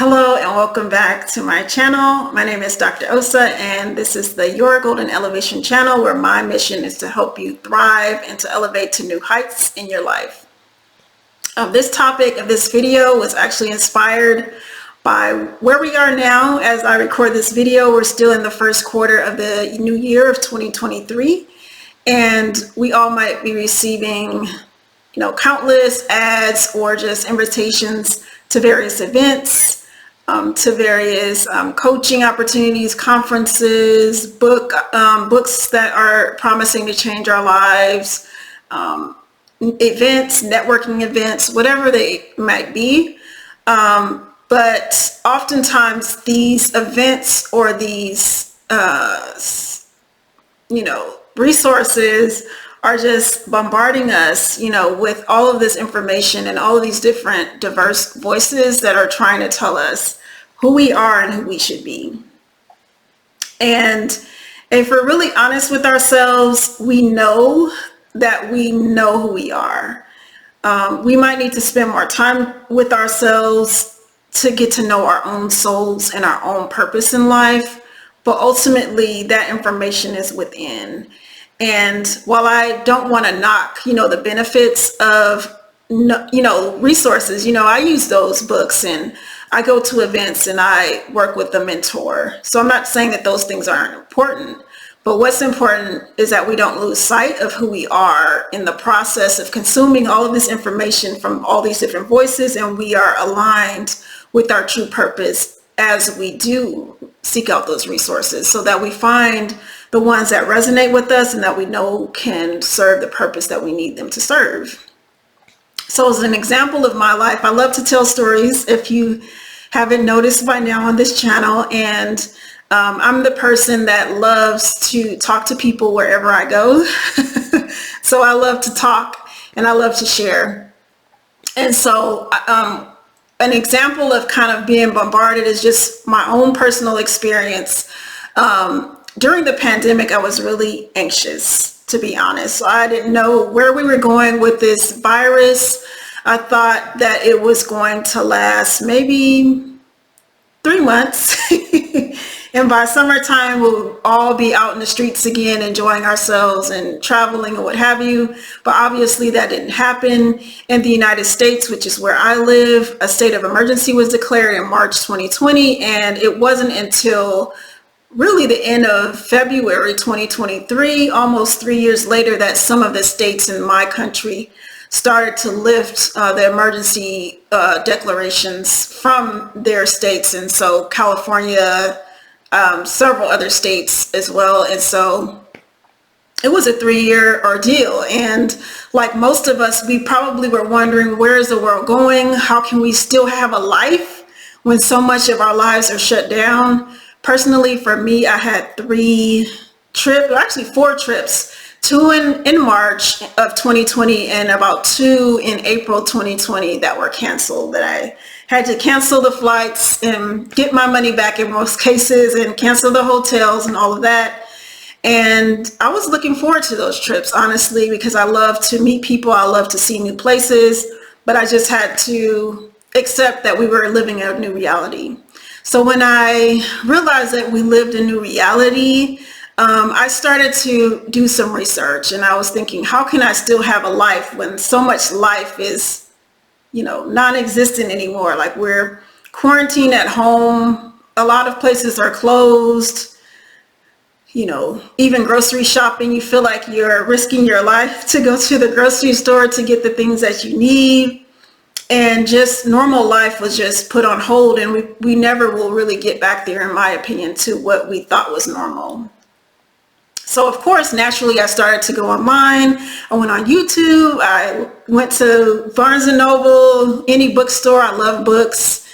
Hello and welcome back to my channel. My name is Dr. Osa and this is the Your Golden Elevation channel where my mission is to help you thrive and to elevate to new heights in your life. This topic of this video was actually inspired by where we are now. As I record this video, we're still in the first quarter of the new year of 2023, and we all might be receiving countless ads or just invitations to various events, to various coaching opportunities, conferences, books that are promising to change our lives, events, networking events, whatever they might be. But oftentimes these events or these, resources are just bombarding us, with all of this information and all of these different diverse voices that are trying to tell us who we are and who we should be. And if we're really honest with ourselves, we know that we know who we are. We might need to spend more time with ourselves to get to know our own souls and our own purpose in life. But ultimately, that information is within. And while I don't want to knock, the benefits of, resources, I use those books and I go to events and I work with a mentor. So I'm not saying that those things aren't important, but what's important is that we don't lose sight of who we are in the process of consuming all of this information from all these different voices, and we are aligned with our true purpose as we do seek out those resources, so that we find the ones that resonate with us and that we know can serve the purpose that we need them to serve. So as an example of my life, I love to tell stories, if you haven't noticed by now on this channel, and I'm the person that loves to talk to people wherever I go. So I love to talk and I love to share. And so an example of kind of being bombarded is just my own personal experience. During the pandemic, I was really anxious, to be honest. So I didn't know where we were going with this virus. I thought that it was going to last maybe 3 months. And by summertime, we'll all be out in the streets again, enjoying ourselves and traveling and what have you. But obviously that didn't happen. In the United States, which is where I live, a state of emergency was declared in March 2020. And it wasn't until really the end of February 2023, almost 3 years later, that some of the states in my country started to lift the emergency declarations from their states. And so California, several other states as well. And so it was a 3-year ordeal. And like most of us, we probably were wondering, where is the world going? How can we still have a life when so much of our lives are shut down? Personally, for me, I had 3 trips, actually 4 trips, 2 in March of 2020 and about 2 in April 2020 that were canceled, that I had to cancel the flights and get my money back in most cases and cancel the hotels and all of that. And I was looking forward to those trips, honestly, because I love to meet people. I love to see new places, but I just had to accept that we were living in a new reality. So when I realized that we lived in a new reality, I started to do some research, and I was thinking, how can I still have a life when so much life is, non-existent anymore? Like, we're quarantined at home. A lot of places are closed. Even grocery shopping, you feel like you're risking your life to go to the grocery store to get the things that you need. And just normal life was just put on hold, and we never will really get back there, in my opinion, to what we thought was normal. So of course, naturally, I started to go online. I went on YouTube. I went to Barnes and Noble, any bookstore. I love books.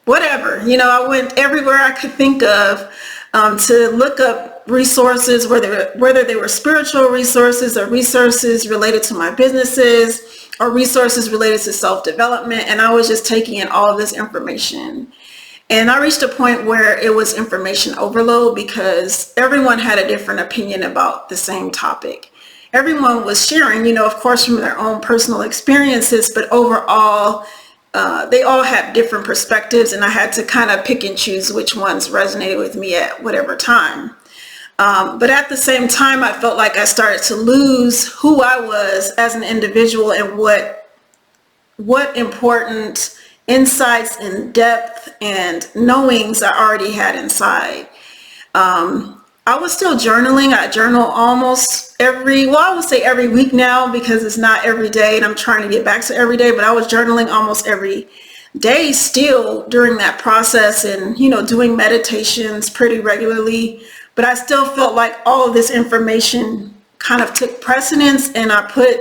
Whatever. I went everywhere I could think of to look up resources, whether they were spiritual resources or resources related to my businesses or resources related to self-development. And I was just taking in all of this information. And I reached a point where it was information overload, because everyone had a different opinion about the same topic. Everyone was sharing, of course, from their own personal experiences, but overall, they all have different perspectives, and I had to kind of pick and choose which ones resonated with me at whatever time. But at the same time, I felt like I started to lose who I was as an individual and what important insights and depth and knowings I already had inside. I was still journaling. I journal almost I would say every week now, because it's not every day and I'm trying to get back to every day, but I was journaling almost every day still during that process, and, doing meditations pretty regularly. But I still felt like all of this information kind of took precedence, and I put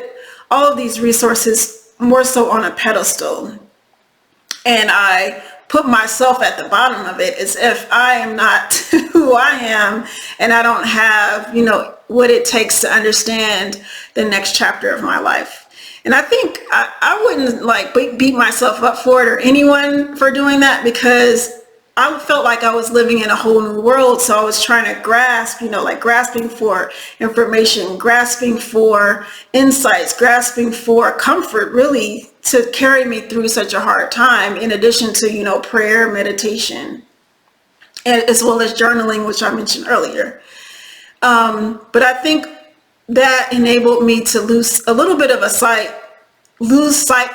all of these resources more so on a pedestal. And I put myself at the bottom of it, as if I am not who I am, and I don't have, what it takes to understand the next chapter of my life. And I think I wouldn't like beat myself up for it or anyone for doing that, because I felt like I was living in a whole new world. So I was trying to grasp, grasping for information, grasping for insights, grasping for comfort, really, to carry me through such a hard time, in addition to, prayer, meditation, and as well as journaling, which I mentioned earlier. But I think that enabled me to lose sight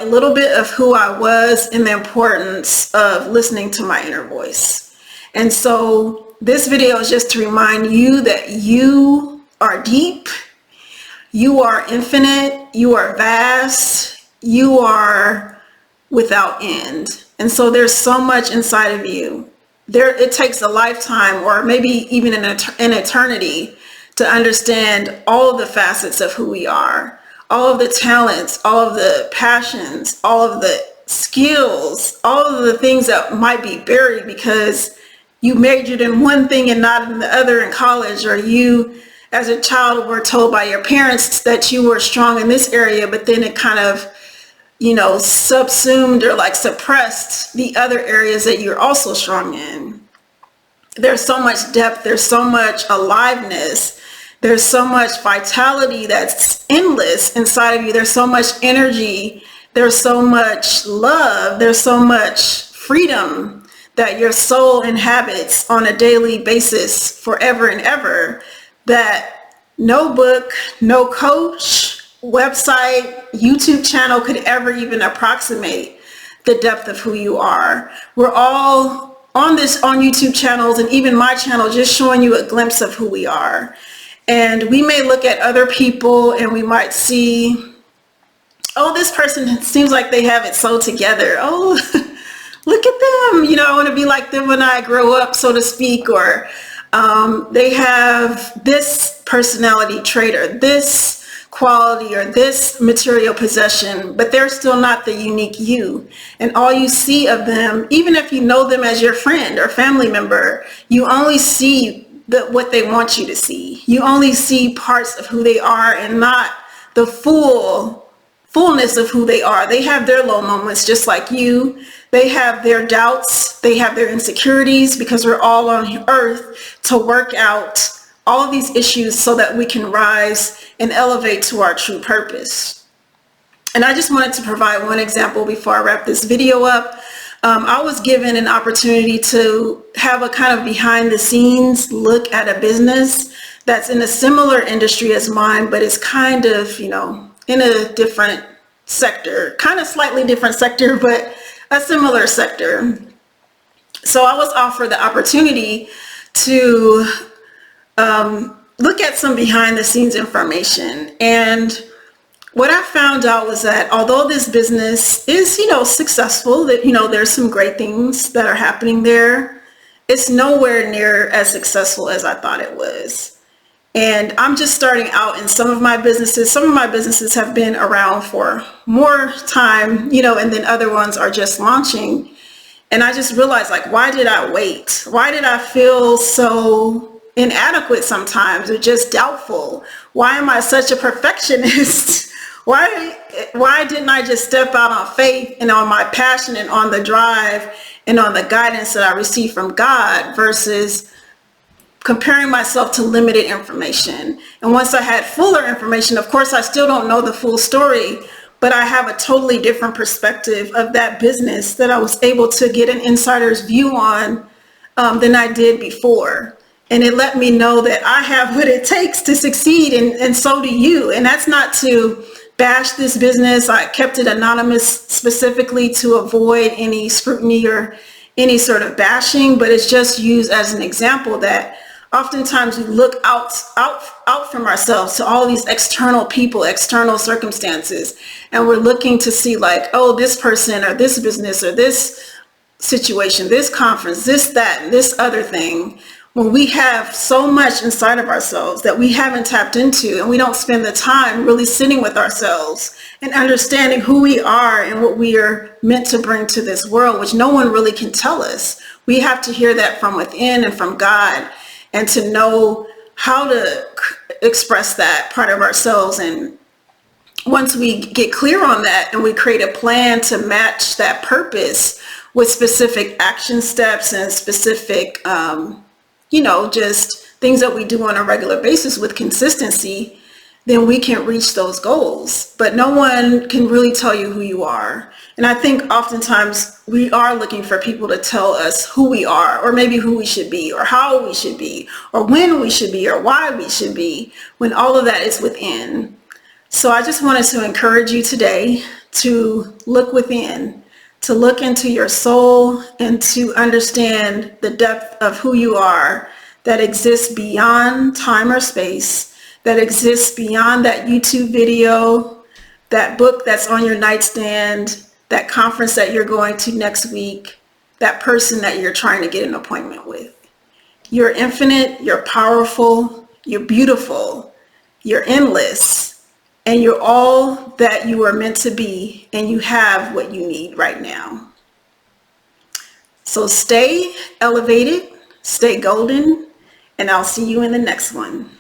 a little bit of who I was, and the importance of listening to my inner voice. And so this video is just to remind you that you are deep, you are infinite, you are vast, you are without end. And so there's so much inside of you. It takes a lifetime, or maybe even an eternity, to understand all of the facets of who we are, all of the talents, all of the passions, all of the skills, all of the things that might be buried because you majored in one thing and not in the other in college, or you as a child were told by your parents that you were strong in this area, but then it kind of, subsumed or suppressed the other areas that you're also strong in. There's so much depth, there's so much aliveness, there's so much vitality that's endless inside of you. There's so much energy, there's so much love, there's so much freedom that your soul inhabits on a daily basis forever and ever, that no book, no coach, website, YouTube channel could ever even approximate the depth of who you are. We're all on YouTube channels, and even my channel, just showing you a glimpse of who we are. And we may look at other people and we might see, oh, this person seems like they have it so together. Oh, look at them. I want to be like them when I grow up, so to speak. Or they have this personality trait, or this quality, or this material possession, but they're still not the unique you. And all you see of them, even if you know them as your friend or family member, you only see what they want you to see. You only see parts of who they are, and not the fullness of who they are. They have their low moments just like you. They have their doubts. They have their insecurities, because we're all on earth to work out all of these issues so that we can rise and elevate to our true purpose. And I just wanted to provide one example before I wrap this video up. I was given an opportunity to have a kind of behind the scenes look at a business that's in a similar industry as mine, but it's kind of, in a different sector, kind of slightly different sector, but a similar sector. So I was offered the opportunity to look at some behind the scenes information. And what I found out was that although this business is, successful, that, there's some great things that are happening there, it's nowhere near as successful as I thought it was. And I'm just starting out in some of my businesses. Some of my businesses have been around for more time, and then other ones are just launching. And I just realized, why did I wait? Why did I feel so inadequate sometimes, or just doubtful? Why am I such a perfectionist? Why didn't I just step out on faith and on my passion and on the drive and on the guidance that I received from God, versus comparing myself to limited information? And once I had fuller information, of course, I still don't know the full story, but I have a totally different perspective of that business that I was able to get an insider's view on than I did before. And it let me know that I have what it takes to succeed, and so do you. And that's not to bash this business. I kept it anonymous specifically to avoid any scrutiny or any sort of bashing, but it's just used as an example that oftentimes we look out from ourselves to all these external people, external circumstances, and we're looking to see like, oh, this person or this business or this situation, this conference, this, that, and this other thing, when we have so much inside of ourselves that we haven't tapped into, and we don't spend the time really sitting with ourselves and understanding who we are and what we are meant to bring to this world, which no one really can tell us. We have to hear that from within and from God, and to know how to express that part of ourselves. And once we get clear on that and we create a plan to match that purpose with specific action steps and specific just things that we do on a regular basis with consistency, then we can reach those goals. But no one can really tell you who you are. And I think oftentimes we are looking for people to tell us who we are, or maybe who we should be, or how we should be, or when we should be, or why we should be, when all of that is within. So I just wanted to encourage you today to look within, to look into your soul, and to understand the depth of who you are that exists beyond time or space, that exists beyond that YouTube video, that book that's on your nightstand, that conference that you're going to next week, that person that you're trying to get an appointment with. You're infinite, you're powerful, you're beautiful, you're endless, and you're all that you are meant to be, and you have what you need right now. So stay elevated, stay golden, and I'll see you in the next one.